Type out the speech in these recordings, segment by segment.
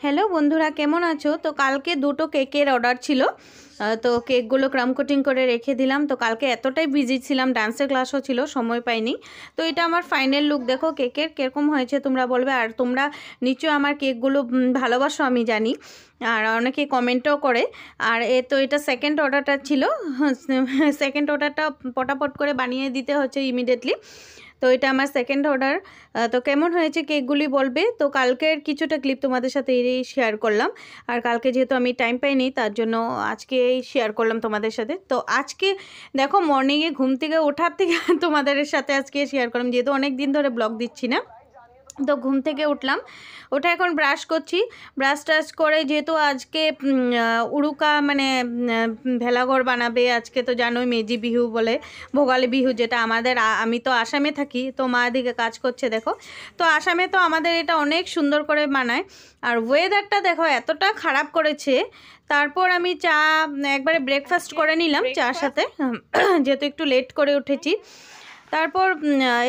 Hello বন্ধুরা, কেমন আছো? তো কালকে দুটো কেকের অর্ডার ছিল, তো কেকগুলো ক্রাম কোটিং করে রেখে দিলাম। তো কালকে এতটাই বিজি ছিলাম, ডান্সের ক্লাসও ছিল, সময় পাইনি। তো এটা আমার ফাইনাল লুক, দেখো কেকের কীরকম হয়েছে তোমরা বলবে। আর তোমরা নিশ্চয়ই আমার কেকগুলো ভালোবাসো আমি জানি, আর অনেকে কমেন্টও করে। আর তো এটা সেকেন্ড অর্ডারটা ছিল, সেকেন্ড অর্ডারটা পটাপট করে বানিয়ে দিতে হচ্ছে ইমিডিয়েটলি। তো এটা আমার সেকেন্ড অর্ডার। তো কেমন হয়েছে কেকগুলি বলবে। তো কালকের কিছুটা ক্লিপ তোমাদের সাথে এই শেয়ার করলাম, আর কালকে যেহেতু আমি টাইম পাইনি তার জন্য আজকে শেয়ার করলাম তোমাদের সাথে। তো আজকে দেখো মর্নিংয়ে ঘুম থেকে ওঠার থেকে তোমাদের সাথে আজকে শেয়ার করলাম, যেহেতু অনেক দিন ধরে ব্লগ দিচ্ছি না। তো ঘুম থেকে উঠলাম, ওটা এখন ব্রাশ করছি। ব্রাশ টাশ করে যেহেতু আজকে উড়ুকা মানে ভেলাঘর বানাবে, আজকে তো জানোই মেজি বিহু বলে, ভোগালী বিহু যেটা আমাদের। আমি তো আসামে থাকি, তো মা দিকে কাজ করছে দেখো। তো আসামে তো আমাদের এটা অনেক সুন্দর করে বানায়। আর ওয়েদারটা দেখো এতটা খারাপ করেছে। তারপর আমি চা একবারে ব্রেকফাস্ট করে নিলাম চার সাথে, যেহেতু একটু লেট করে উঠেছি। তারপর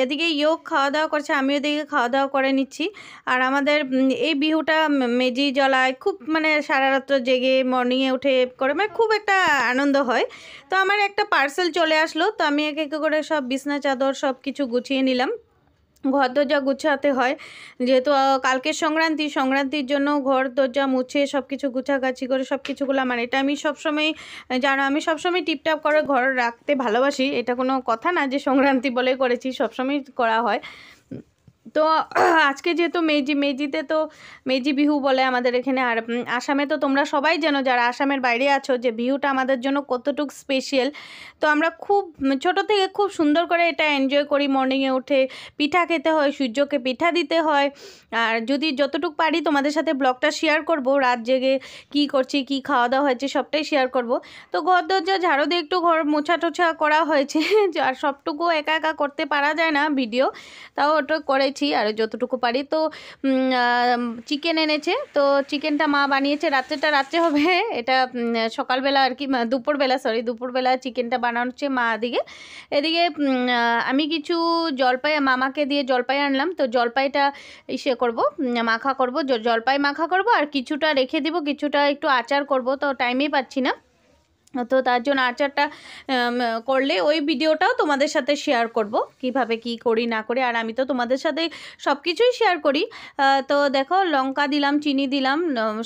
এদিকে ইয়োগ খাওয়া দাওয়া করছে, আমি ওদিকে খাওয়া দাওয়া করে নিচ্ছি। আর আমাদের এই বিহুটা মেজি জ্বলায় খুব, মানে সারা রাত্র জেগে মর্নিংয়ে উঠে করে, মানে খুব একটা আনন্দ হয়। তো আমার একটা পার্সেল চলে আসলো, তো আমি এক এক করে সব বিছনা চাদর সব কিছু গুছিয়ে নিলাম। ঘর দরজা গুছাতে হয়, যেহেতু কালকের সংক্রান্তির জন্য ঘর দরজা মুছে সব কিছু গুছাগাছি করে সব কিছুগুলো আমার, এটা আমি সবসময় জানো, আমি সবসময় টিপটাপ করে ঘর রাখতে ভালোবাসি। এটা কোনো কথা না যে সংক্রান্তি বলে করেছি, সবসময় করা হয়। তো আজকে যেহেতু মেজিতে তো মেজি বিহু বলে আমাদের এখানে। আর আসামে তো তোমরা সবাই জানো, যারা আসামের বাইরে আছো, যে বিহুটা আমাদের জন্য কতটুকু স্পেশাল। তো আমরা খুব ছোট থেকে খুব সুন্দর করে এটা এনজয় করি। মর্নিংয়ে উঠে পিঠা খেতে হয়, সূর্যকে পিঠা দিতে হয়। আর যদি যতটুকু পারি তোমাদের সাথে ব্লগটা শেয়ার করব, রাত জেগে কি করছি, কি খাওয়া দাওয়া হয়েছে সবটাই শেয়ার করব। তো ঘর দরজা ঝাড়ু দিয়ে একটু ঘর মোছা টোছা করা হয়েছে, আর সবটুকু একা একা করতে পারা যায় না ভিডিও, তাও ওটা করেছি আর যতটুকু পারি। তো চিকেন এনেছে, তো চিকেনটা মা বানিয়েছে, রাত্রে হবে এটা সকালবেলা আর কি, দুপুরবেলা চিকেনটা বানাচ্ছে মা। এদিকে আমি কিছু মামাকে দিয়ে জলপাই আনলাম। তো জলপাইটা করব, মাখা করব, জলপাই মাখা করব, আর কিছুটা রেখে দিব, কিছুটা একটু আচার করব। তো টাইমই পাচ্ছি না, তো তার জন্য আচারটা করলে ওই ভিডিওটাও তোমাদের সাথে শেয়ার করব, কিভাবে কি করি না করি। আর আমি তো তোমাদের সাথে সব কিছুই শেয়ার করি। তো দেখো লঙ্কা দিলাম, চিনি দিলাম,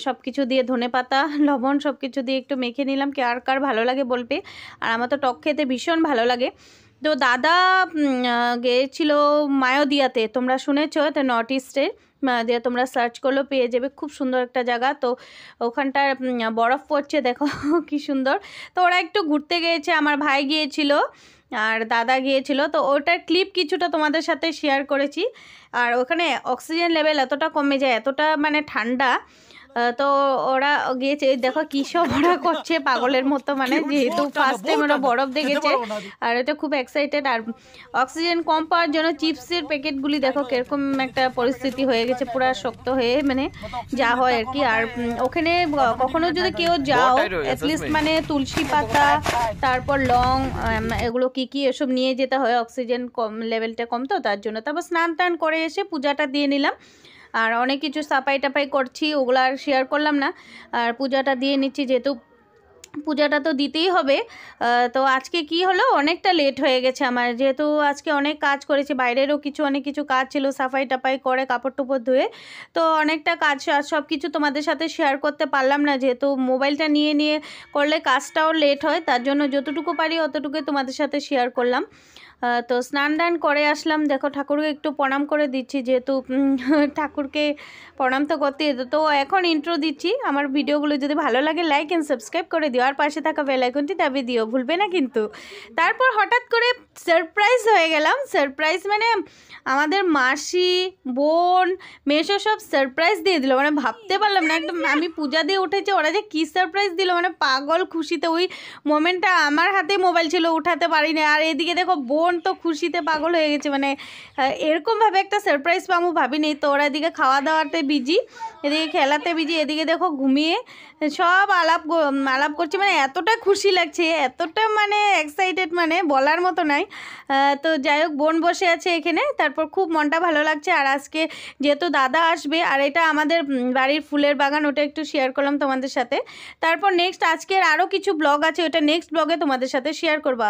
সব কিছু দিয়ে ধনেপাতা লবণ সব কিছু দিয়ে একটু মেখে নিলাম। কার ভালো লাগে বলবে। আর আমার তো টক খেতে ভীষণ ভালো লাগে। তো দাদা গিয়েছিল মায়োদিয়াতে, তোমরা শুনেছো, এটা নর্থ ইস্টে দিয়ে, তোমরা সার্চ করলেও পেয়ে যাবে, খুব সুন্দর একটা জায়গা। তো ওখানটার বরফ পড়ছে দেখো কি সুন্দর। তো ওরা একটু ঘুরতে গিয়েছে, আমার ভাই গিয়েছিল আর দাদা গিয়েছিল। তো ওটার ক্লিপ কিছুটা তোমাদের সাথে শেয়ার করেছি। আর ওখানে অক্সিজেন লেভেল এতটা কমে যায়, এতটা মানে ঠান্ডা। তো ওরা গিয়েছে, দেখো কী সব ওরা করছে পাগলের মতো, মানে যেহেতু ফার্স্ট টাইম ওরা বরফ দেখেছে আর এটা খুব এক্সাইটেড। আর অক্সিজেন কম পাওয়ার জন্য চিপসের প্যাকেটগুলি দেখো কীরকম একটা পরিস্থিতি হয়ে গেছে, পুরো শক্ত হয়ে, মানে যা হয় আর কি। আর ওখানে কখনো যদি কেউ যাও, অ্যাটলিস্ট মানে তুলসী পাতা, তারপর লং, এগুলো কি এসব নিয়ে যেতে হয়, অক্সিজেন কম লেভেলটা কম, তো তার জন্য। তারপর স্নান টান করে এসে পূজাটা দিয়ে নিলাম। আর অনেক কিছু সাফাই টাফাই করছি, ওগুলো আর শেয়ার করলাম না। আর পূজাটা দিয়ে নিচ্ছি, যেহেতু পূজাটা তো দিতেই হবে। তো আজকে কি হলো, অনেকটা লেট হয়ে গেছে আমার, যেহেতু আজকে অনেক কাজ করেছি, বাইরেরও অনেক কিছু কাজ ছিল, সাফাই টাফাই করে কাপড় টুপড় ধুয়ে। তো অনেকটা কাজ, সব কিছু তোমাদের সাথে শেয়ার করতে পারলাম না, যেহেতু মোবাইলটা নিয়ে করলে কাজটাও লেট হয়, তার জন্য যতটুকু পারি অতটুকুই তোমাদের সাথে শেয়ার করলাম। তো স্নান দান করে আসলাম, দেখো ঠাকুরকে একটু প্রণাম করে দিচ্ছি, যেহেতু ঠাকুরকে প্রণাম তো করতে। তো এখন ইন্ট্রো দিচ্ছি। আমার ভিডিওগুলো যদি ভালো লাগে লাইক অ্যান্ড সাবস্ক্রাইব করে দিও, আর পাশে থাকা বেল আইকনটি দাবিয়ে দিও, ভুলবে না কিন্তু। তারপর হঠাৎ করে সারপ্রাইজ হয়ে গেলাম। সারপ্রাইজ মানে আমাদের মাসি, বোন, মেশো সব সারপ্রাইজ দিয়ে দিল, মানে ভাবতে পারলাম না একদম। আমি পূজা দিয়ে উঠেছি, ওরা যে কী সারপ্রাইজ দিল, মানে পাগল খুশিতে। ওই মোমেন্টটা আমার হাতে মোবাইল ছিল, উঠাতে পারিনি। আর এদিকে দেখো বোন বোন তো খুশিতে পাগল হয়ে গেছে, মানে এরকমভাবে একটা সারপ্রাইজ পাবো ভাবিনি। তো ওরা এদিকে খাওয়া দাওয়াতে বিজি, এদিকে খেলাতে বিজি, এদিকে দেখো ঘুমিয়ে সব আলাপ করছে, মানে এতটা খুশি লাগছে, এতটা মানে এক্সাইটেড, মানে বলার মতো নাই। তো যাই হোক বোন বসে আছে এখানে, তারপর খুব মনটা ভালো লাগছে। আর আজকে যেহেতু দাদা আসবে, আর এটা আমাদের বাড়ির ফুলের বাগান, ওটা একটু শেয়ার করলাম তোমাদের সাথে। তারপর নেক্সট আজকের আরও কিছু ব্লগ আছে, ওটা নেক্সট ব্লগে তোমাদের সাথে শেয়ার করবো।